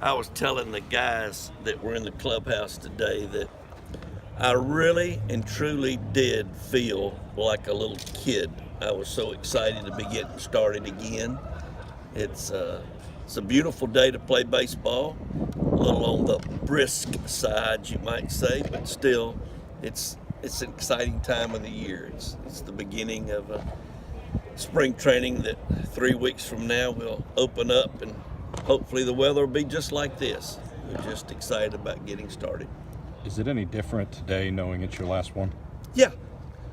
I was telling the guys that were in the clubhouse today that I really and truly did feel like a little kid. I was so excited to be getting started again. It's a beautiful day to play baseball. A little on the brisk side, you might say, but still, it's an exciting time of the year. It's the beginning of a spring training that 3 weeks from now will open up, and hopefully the weather will be just like this. We're just excited about getting started. Is it any different today knowing it's your last one? Yeah,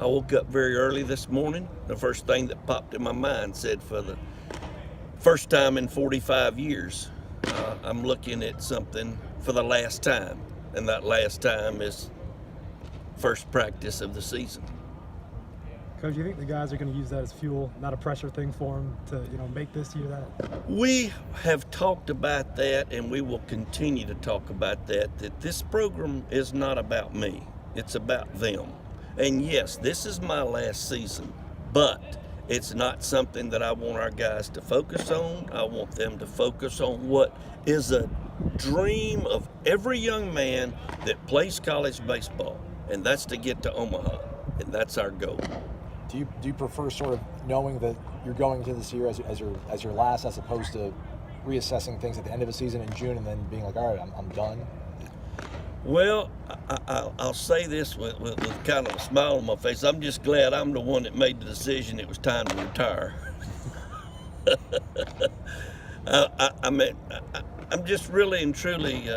I woke up very early this morning. The first thing that popped in my mind said, for the first time in 45 years, I'm looking at something for the last time, and that last time is first practice of the season. Coach, do you think the guys are going to use that as fuel, not a pressure thing for them to, make this year that? We have talked about that, and we will continue to talk about that this program is not about me. It's about them. And yes, this is my last season, but it's not something that I want our guys to focus on. I want them to focus on what is a dream of every young man that plays college baseball, and that's to get to Omaha, and that's our goal. Do you prefer sort of knowing that you're going into this year as your last, as opposed to reassessing things at the end of a season in June and then being like, all right, I'm done? Well, I'll say this with kind of a smile on my face. I'm just glad I'm the one that made the decision it was time to retire. I'm just really and truly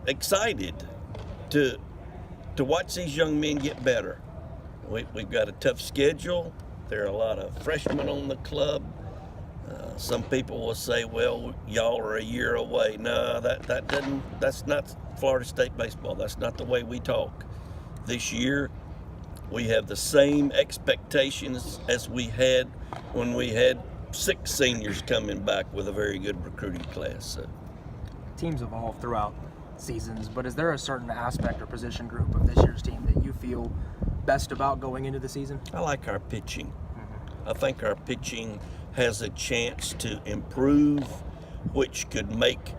excited to watch these young men get better. We've got a tough schedule. There are a lot of freshmen on the club. Some people will say, well, y'all are a year away. No, that's not Florida State baseball. That's not the way we talk. This year, we have the same expectations as we had when we had 6 seniors coming back with a very good recruiting class. So. Teams evolve throughout seasons, but is there a certain aspect or position group of this year's team that you feel best about going into the season? I like our pitching. I think our pitching has a chance to improve, which could make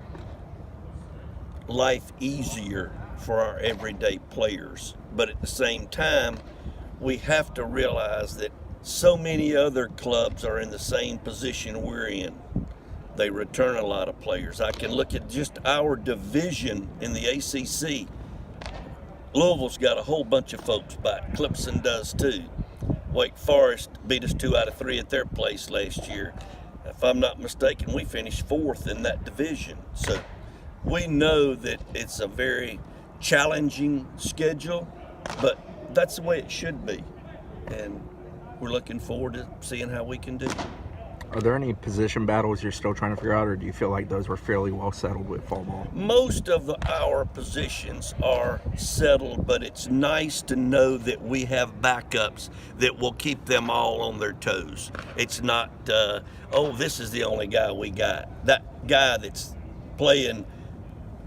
life easier for our everyday players. But at the same time, we have to realize that so many other clubs are in the same position we're in. They return a lot of players. I can look at just our division in the ACC. Louisville's got a whole bunch of folks back. Clemson does too. Wake Forest beat us 2 out of 3 at their place last year. If I'm not mistaken, we finished 4th in that division. So we know that it's a very challenging schedule, but that's the way it should be. And we're looking forward to seeing how we can do. Are there any position battles you're still trying to figure out, or do you feel like those were fairly well settled with fall ball? Most of our positions are settled, but it's nice to know that we have backups that will keep them all on their toes. It's not, this is the only guy we got. That guy that's playing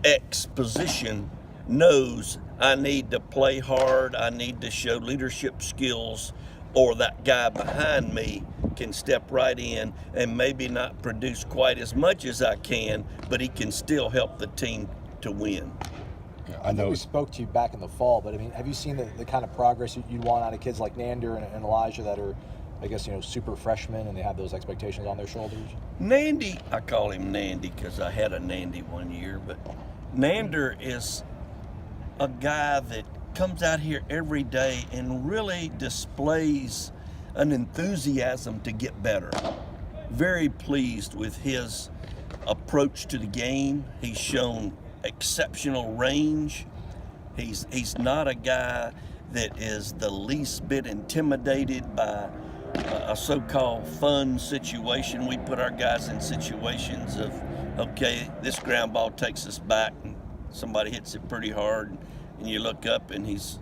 X position knows I need to play hard, I need to show leadership skills, or that guy behind me can step right in and maybe not produce quite as much as I can, but he can still help the team to win. Yeah, I know we spoke to you back in the fall, but I mean, have you seen the kind of progress you'd want out of kids like Nander and Elijah that are, I guess, super freshmen and they have those expectations on their shoulders? Nandy, I call him Nandy because I had a Nandy one year, but Nander is a guy that comes out here every day and really displays an enthusiasm to get better. Very pleased with his approach to the game. He's shown exceptional range. He's not a guy that is the least bit intimidated by a so-called fun situation. We put our guys in situations of, okay, this ground ball takes us back and somebody hits it pretty hard, and you look up and he's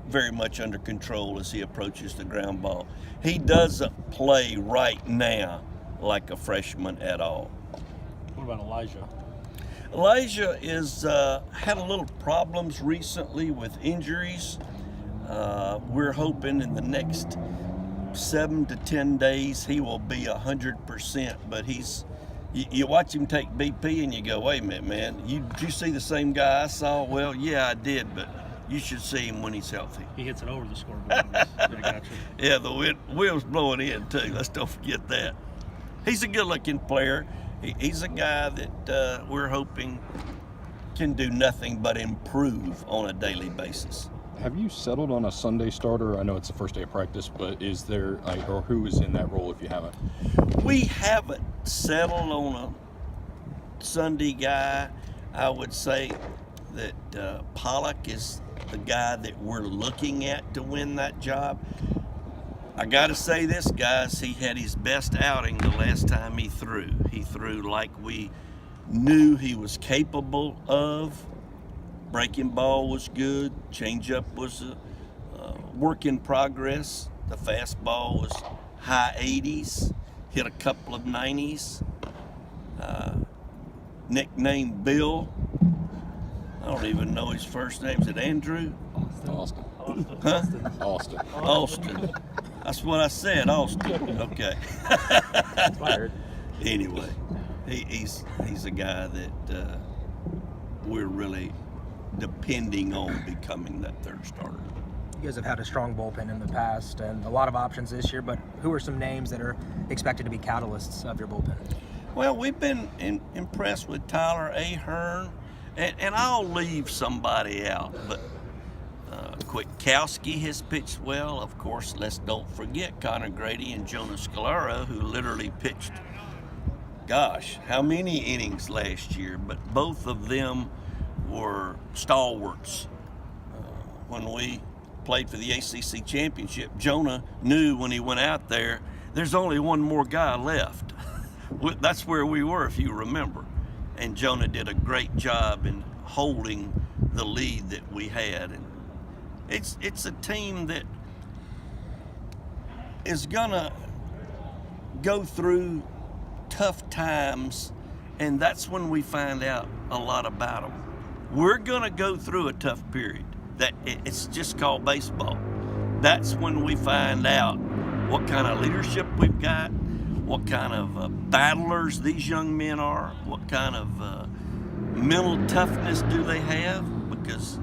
very much under control as he approaches the ground ball. He doesn't play right now like a freshman at all. What about Elijah? Elijah is had a little problems recently with injuries. We're hoping in the next 7 to 10 days he will be 100%, but he's You watch him take BP and you go, wait a minute, man, did you see the same guy I saw? Well, yeah, I did, but you should see him when he's healthy. He hits it over the scoreboard. I got you. Yeah, the wind's blowing in too. Let's don't forget that. He's a good-looking player. He's a guy that we're hoping can do nothing but improve on a daily basis. Have you settled on a Sunday starter? I know it's the first day of practice, but is there, or who is in that role if you haven't? We haven't settled on a Sunday guy. I would say that Pollock is the guy that we're looking at to win that job. I got to say this, guys, he had his best outing the last time he threw. He threw like we knew he was capable of. Breaking ball was good. Changeup was a work in progress. The fastball was high 80s. Hit a couple of 90s. Nicknamed Bill. I don't even know his first name. Is it Andrew? Austin. Huh? Austin. Austin. That's what I said, Austin. Okay. That's what I heard. Anyway, he's a guy that we're really depending on becoming that third starter. You guys have had a strong bullpen in the past and a lot of options this year, but who are some names that are expected to be catalysts of your bullpen? Well, we've been impressed with Tyler Ahern, and I'll leave somebody out, but Kwiatkowski has pitched well. Of course, let's don't forget Connor Grady and Jonah Scalera, who literally pitched, gosh, how many innings last year, but both of them were stalwarts. When we played for the ACC championship, Jonah knew when he went out there, there's only one more guy left. That's where we were, if you remember. And Jonah did a great job in holding the lead that we had. And it's a team that is gonna go through tough times, and that's when we find out a lot about them. We're gonna go through a tough period. It's just called baseball. That's when we find out what kind of leadership we've got, what kind of battlers these young men are, what kind of mental toughness do they have, because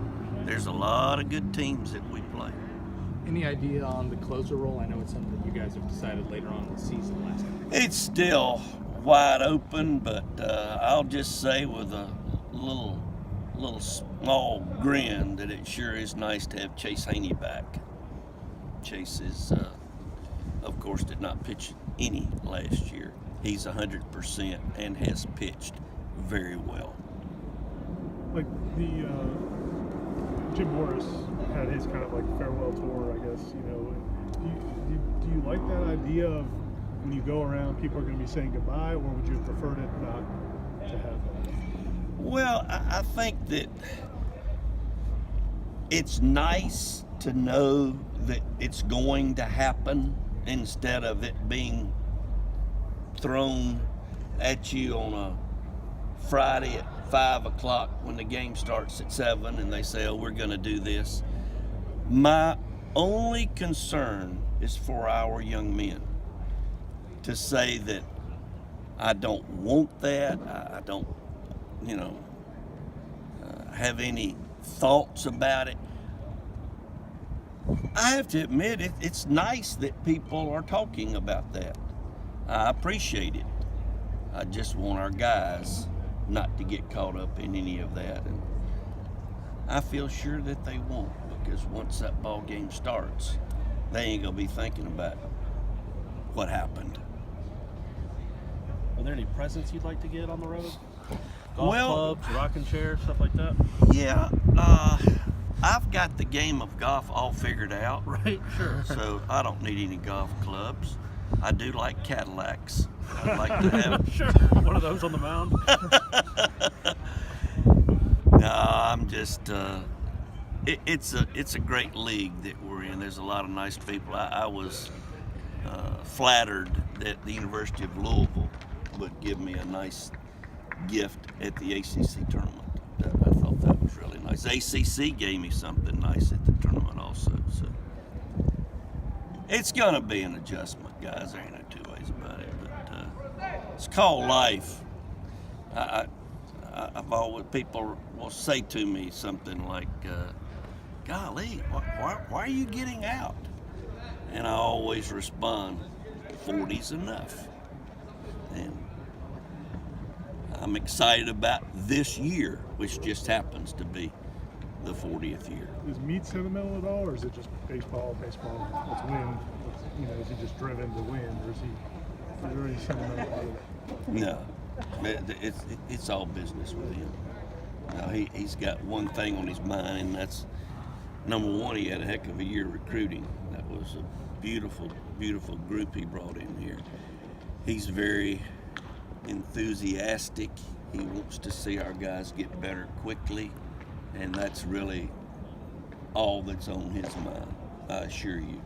there's a lot of good teams that we play. Any idea on the closer role? I know it's something that you guys have decided later on in the season last time. It's still wide open, but I'll just say with a little small grin that it sure is nice to have Chase Haney back. Chase is, of course, did not pitch any last year. He's 100% and has pitched very well. Like the Jim Morris had his kind of like farewell tour, I guess. You know, do you like that idea of when you go around, people are going to be saying goodbye, or would you have preferred it not to have that? Well, I think that it's nice to know that it's going to happen instead of it being thrown at you on a Friday at 5 o'clock when the game starts at 7 and they say, oh, we're going to do this. My only concern is for our young men to say that I don't want that, I don't, have any thoughts about it. I have to admit, it's nice that people are talking about that. I appreciate it. I just want our guys not to get caught up in any of that. And I feel sure that they won't, because once that ball game starts, they ain't gonna be thinking about what happened. Are there any presents you'd like to get on the road? Golf Well, clubs, rocking chairs, stuff like that? Yeah, I've got the game of golf all figured out. Right, sure. So I don't need any golf clubs. I do like Cadillacs. I'd like to have. Sure, one of those on the mound. No, I'm just. It's a great league that we're in. There's a lot of nice people. I was flattered that the University of Louisville would give me a nice gift at the ACC tournament. I thought that was really nice. ACC gave me something nice at the tournament also. So it's gonna be an adjustment, guys. There ain't no two ways about it. But It's called life. I've always, people will say to me something like, golly, why are you getting out? And I always respond, 40's enough. And I'm excited about this year, which just happens to be the 40th year. Is meat sentimental at all, or is it just baseball? Let's win. Is he just driven to win, or is there any sentimental about it? No, it's all business with him. No, he's got one thing on his mind, and that's number one. He had a heck of a year recruiting. That was a beautiful, beautiful group he brought in here. He's very enthusiastic. He wants to see our guys get better quickly, and that's really all that's on his mind, I assure you.